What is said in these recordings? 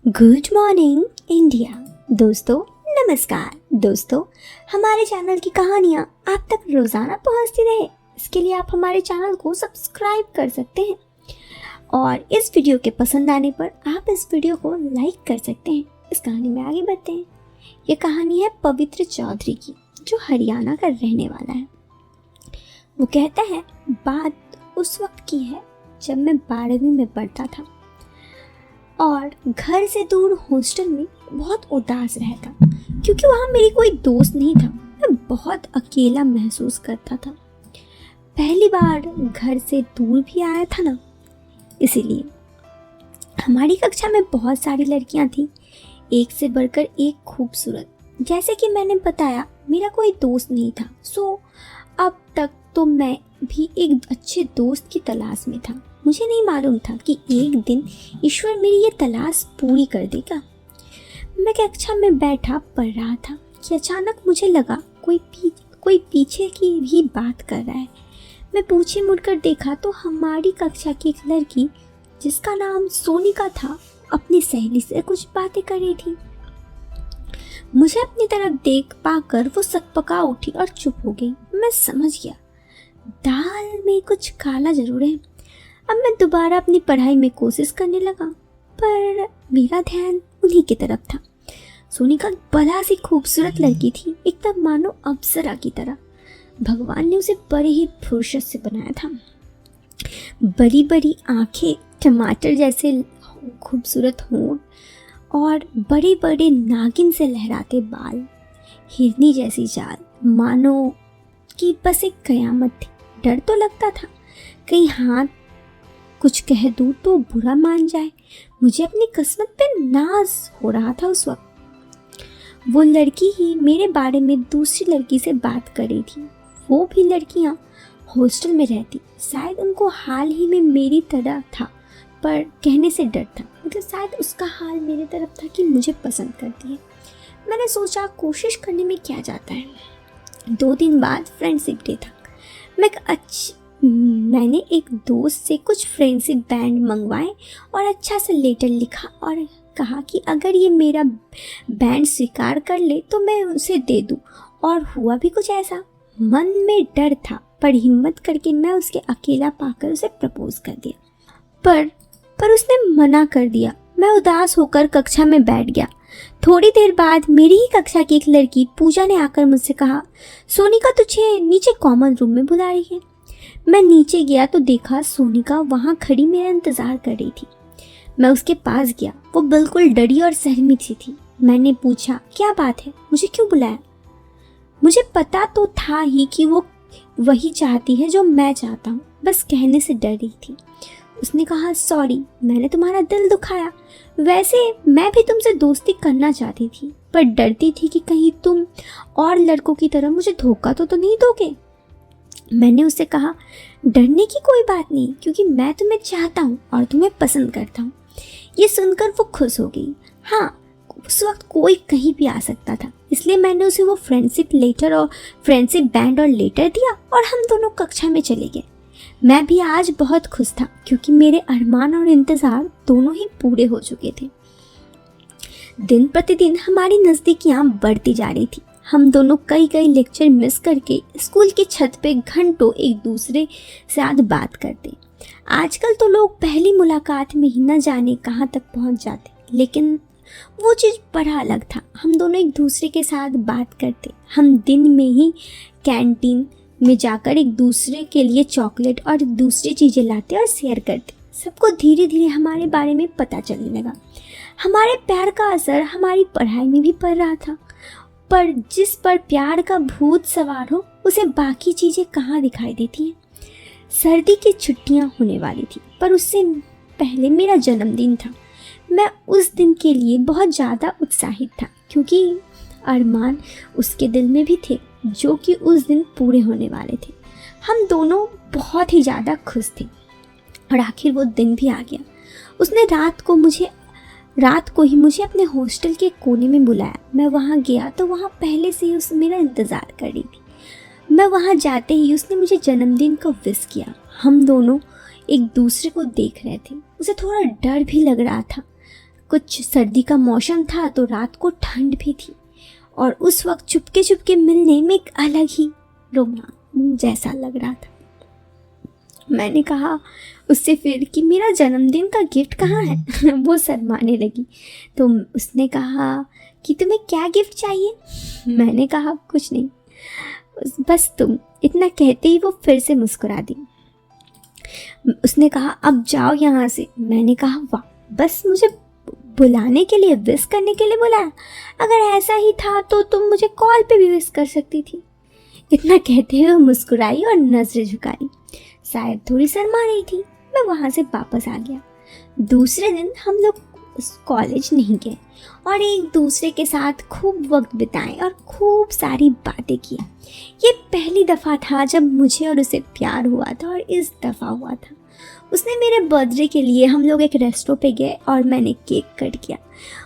Good morning India. दोस्तों नमस्कार। दोस्तों, हमारे चैनल की कहानियाँ आप तक रोज़ाना पहुँचती रहे, इसके लिए आप हमारे चैनल को सब्सक्राइब कर सकते हैं और इस वीडियो के पसंद आने पर आप इस वीडियो को लाइक कर सकते हैं। इस कहानी में आगे बढ़ते हैं। ये कहानी है पवित्र चौधरी की, जो हरियाणा का रहने वाला है। वो कहता है, बात उस वक्त की है जब मैं 12वीं में पढ़ता था और घर से दूर हॉस्टल में बहुत उदास रहता, क्योंकि वहाँ मेरी कोई दोस्त नहीं था। मैं बहुत अकेला महसूस करता था। पहली बार घर से दूर भी आया था ना, इसीलिए हमारी कक्षा में बहुत सारी लड़कियाँ थीं, एक से बढ़कर एक खूबसूरत। जैसे कि मैंने बताया, मेरा कोई दोस्त नहीं था। अब तक तो मैं भी एक अच्छे दोस्त की तलाश में था। मुझे नहीं मालूम था कि एक दिन ईश्वर मेरी ये तलाश पूरी कर देगा। मैं कक्षा में बैठा पढ़ रहा था कि अचानक मुझे लगा कोई पीछे की भी बात कर रहा है। मैं पीछे मुड़कर देखा तो हमारी कक्षा की एक लड़की, जिसका नाम सोनिका था, अपनी सहेली से कुछ बातें कर रही थी। मुझे अपनी तरफ देख पाकर वो सकपका उठी और चुप हो गई। मैं समझ गया, दाल में कुछ काला जरूर है। अब मैं दोबारा अपनी पढ़ाई में कोशिश करने लगा, पर मेरा ध्यान उन्हीं की तरफ था। सोनिका बड़ा सी खूबसूरत लड़की थी, एकदम मानो अप्सरा की तरह। भगवान ने उसे बड़े ही फुर्सत से बनाया था। बड़ी बड़ी आंखें, टमाटर जैसे खूबसूरत होंठ और बड़े बड़े नागिन से लहराते बाल, हिरनी जैसी चाल, मानो कि बस एक कयामत थी। डर तो लगता था कहीं हाथ कुछ कह दूँ तो बुरा मान जाए। मुझे अपनी किस्मत पे नाज हो रहा था उस वक्त। वो लड़की ही मेरे बारे में दूसरी लड़की से बात कर रही थी। वो भी लड़कियां हॉस्टल में रहती, शायद उनको हाल ही में मेरी तरह था, पर कहने से डर था। मतलब शायद उसका हाल मेरी तरफ था कि मुझे पसंद करती है। मैंने सोचा कोशिश करने में क्या जाता है। 2 दिन बाद फ्रेंडशिप डे था। मैंने एक दोस्त से कुछ फ्रेंडशिप बैंड मंगवाए और अच्छा सा लेटर लिखा और कहा कि अगर ये मेरा बैंड स्वीकार कर ले तो मैं उसे दे दूँ। और हुआ भी कुछ ऐसा। मन में डर था, पर हिम्मत करके मैं उसके अकेला पाकर उसे प्रपोज कर दिया। पर उसने मना कर दिया। मैं उदास होकर कक्षा में बैठ गया। थोड़ी देर बाद मेरी ही कक्षा की एक लड़की पूजा ने आकर मुझसे कहा, सोनिका तुझे नीचे कॉमन रूम में बुला रही है। मैं नीचे गया तो देखा सोनिका वहाँ खड़ी मेरा इंतजार कर रही थी। मैं उसके पास गया। वो बिल्कुल डरी और सहमी सी थी। मैंने पूछा, क्या बात है, मुझे क्यों बुलाया? मुझे पता तो था ही कि वो वही चाहती है जो मैं चाहता हूँ, बस कहने से डर रही थी। उसने कहा, सॉरी, मैंने तुम्हारा दिल दुखाया। वैसे मैं भी तुमसे दोस्ती करना चाहती थी, पर डरती थी कि कहीं तुम और लड़कों की तरह मुझे धोखा तो नहीं दोगे। मैंने उससे कहा, डरने की कोई बात नहीं, क्योंकि मैं तुम्हें चाहता हूँ और तुम्हें पसंद करता हूँ। ये सुनकर वो खुश हो गई। हाँ, उस वक्त कोई कहीं भी आ सकता था, इसलिए मैंने उसे वो फ्रेंडशिप बैंड और लेटर दिया और हम दोनों कक्षा में चले गए। मैं भी आज बहुत खुश था, क्योंकि मेरे अरमान और इंतज़ार दोनों ही पूरे हो चुके थे। दिन प्रतिदिन हमारी नज़दीकियाँ बढ़ती जा रही थी। हम दोनों कई लेक्चर मिस करके स्कूल की छत पे घंटों एक दूसरे से साथ बात करते। आजकल तो लोग पहली मुलाकात में ही न जाने कहाँ तक पहुँच जाते, लेकिन वो चीज़ बड़ा अलग था। हम दोनों एक दूसरे के साथ बात करते। हम दिन में ही कैंटीन में जाकर एक दूसरे के लिए चॉकलेट और दूसरी चीज़ें लाते और शेयर करते। सबको धीरे धीरे हमारे बारे में पता चलने लगा। हमारे प्यार का असर हमारी पढ़ाई में भी पड़ रहा था, पर जिस पर प्यार का भूत सवार हो, उसे बाकी चीज़ें कहाँ दिखाई देती हैं। सर्दी की छुट्टियाँ होने वाली थी, पर उससे पहले मेरा जन्मदिन था। मैं उस दिन के लिए बहुत ज़्यादा उत्साहित था, क्योंकि अरमान उसके दिल में भी थे, जो कि उस दिन पूरे होने वाले थे। हम दोनों बहुत ही ज़्यादा खुश थे और आखिर वो दिन भी आ गया। उसने रात को ही मुझे अपने हॉस्टल के कोने में बुलाया। मैं वहाँ गया तो वहाँ पहले से ही उस मेरा इंतज़ार कर रही थी। मैं वहाँ जाते ही उसने मुझे जन्मदिन का विश किया। हम दोनों एक दूसरे को देख रहे थे। उसे थोड़ा डर भी लग रहा था। कुछ सर्दी का मौसम था तो रात को ठंड भी थी, और उस वक्त चुपके चुपके मिलने में एक अलग ही रोमांच जैसा लग रहा था। मैंने कहा उससे फिर कि मेरा जन्मदिन का गिफ्ट कहाँ है। वो शर्माने लगी तो उसने कहा कि तुम्हें क्या गिफ्ट चाहिए। मैंने कहा कुछ नहीं, बस तुम। इतना कहते ही वो फिर से मुस्कुरा दी। उसने कहा अब जाओ यहाँ से। मैंने कहा वाह, बस मुझे बुलाने के लिए, विश करने के लिए बुलाया? अगर ऐसा ही था तो तुम मुझे कॉल पे भी विश कर सकती थी। इतना कहते हुए मुस्कुराई और नजरें झुकाई, शायद थोड़ी शर्मा रही थी। मैं वहाँ से वापस आ गया। दूसरे दिन हम लोग कॉलेज नहीं गए और एक दूसरे के साथ खूब वक्त बिताए और खूब सारी बातें की। ये पहली दफ़ा था जब मुझे और उसे प्यार हुआ था, और इस दफ़ा हुआ था। उसने मेरे बर्थडे के लिए हम लोग एक रेस्टोरेंट पे गए और मैंने केक कट किया।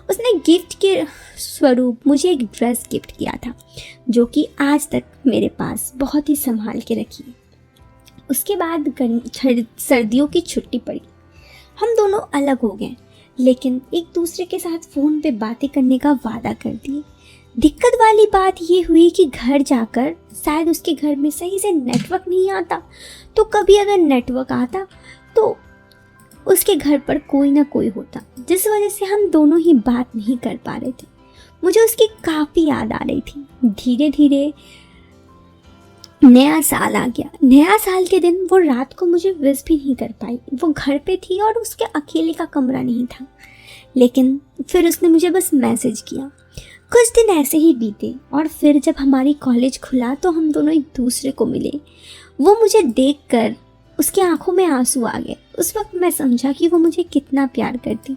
उसने गिफ्ट के स्वरूप मुझे एक ड्रेस गिफ्ट किया था, जो कि आज तक मेरे पास बहुत ही संभाल के रखी है। उसके बाद सर्दियों की छुट्टी पड़ी। हम दोनों अलग हो गए, लेकिन एक दूसरे के साथ फ़ोन पे बातें करने का वादा कर दिए। दिक्कत वाली बात ये हुई कि घर जाकर शायद उसके घर में सही से नेटवर्क नहीं आता, तो कभी अगर नेटवर्क आता तो उसके घर पर कोई ना कोई होता, जिस वजह से हम दोनों ही बात नहीं कर पा रहे थे। मुझे उसकी काफ़ी याद आ रही थी। धीरे धीरे नया साल आ गया। नया साल के दिन वो रात को मुझे विश भी नहीं कर पाई। वो घर पे थी और उसके अकेले का कमरा नहीं था, लेकिन फिर उसने मुझे बस मैसेज किया। कुछ दिन ऐसे ही बीते और फिर जब हमारी कॉलेज खुला तो हम दोनों एक दूसरे को मिले। वो मुझे देखकर उसकी आंखों में आंसू आ गए। उस वक्त मैं समझा कि वो मुझे कितना प्यार करती,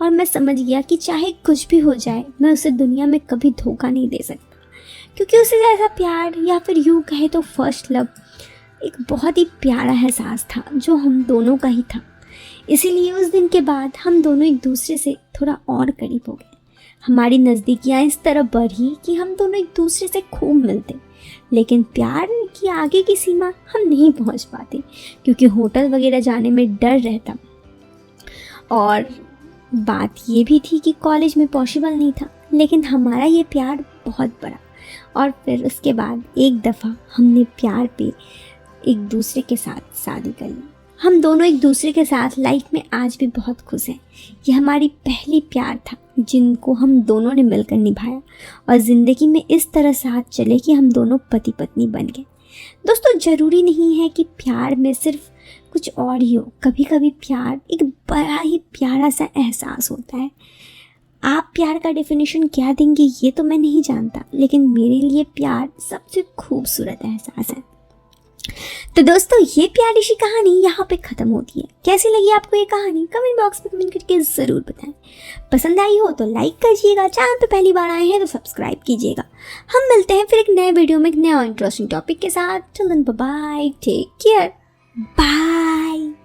और मैं समझ गया कि चाहे कुछ भी हो जाए मैं उसे दुनिया में कभी धोखा नहीं दे सकता, क्योंकि उसे जैसा प्यार, या फिर यूँ कहे तो फर्स्ट लव, एक बहुत ही प्यारा एहसास था जो हम दोनों का ही था। इसीलिए उस दिन के बाद हम दोनों एक दूसरे से थोड़ा और करीब हो गए। हमारी नज़दीकियाँ इस तरह बढ़ी कि हम दोनों एक दूसरे से खूब मिलते, लेकिन प्यार की आगे की सीमा हम नहीं पहुंच पाते, क्योंकि होटल वगैरह जाने में डर रहता। और बात ये भी थी कि कॉलेज में पॉसिबल नहीं था, लेकिन हमारा ये प्यार बहुत बड़ा। और फिर उसके बाद एक दफ़ा हमने प्यार पे एक दूसरे के साथ शादी कर ली। हम दोनों एक दूसरे के साथ लाइफ में आज भी बहुत खुश हैं। ये हमारी पहली प्यार था जिनको हम दोनों ने मिलकर निभाया, और ज़िंदगी में इस तरह साथ चले कि हम दोनों पति पत्नी बन गए। दोस्तों, ज़रूरी नहीं है कि प्यार में सिर्फ कुछ और ही हो। कभी कभी प्यार एक बड़ा ही प्यारा सा एहसास होता है। आप प्यार का डेफिनेशन क्या देंगे ये तो मैं नहीं जानता, लेकिन मेरे लिए प्यार सबसे खूबसूरत एहसास है। तो दोस्तों, ये प्यारी सी कहानी यहाँ पे ख़त्म होती है। कैसी लगी आपको ये कहानी? कमेंट बॉक्स में कमेंट करके ज़रूर बताएं। पसंद आई हो तो लाइक कीजिएगा, चैनल पे पहली बार आए हैं तो सब्सक्राइब कीजिएगा। हम मिलते हैं फिर एक नए वीडियो में एक नया इंटरेस्टिंग टॉपिक के साथ। Till then bye bye, take care, bye.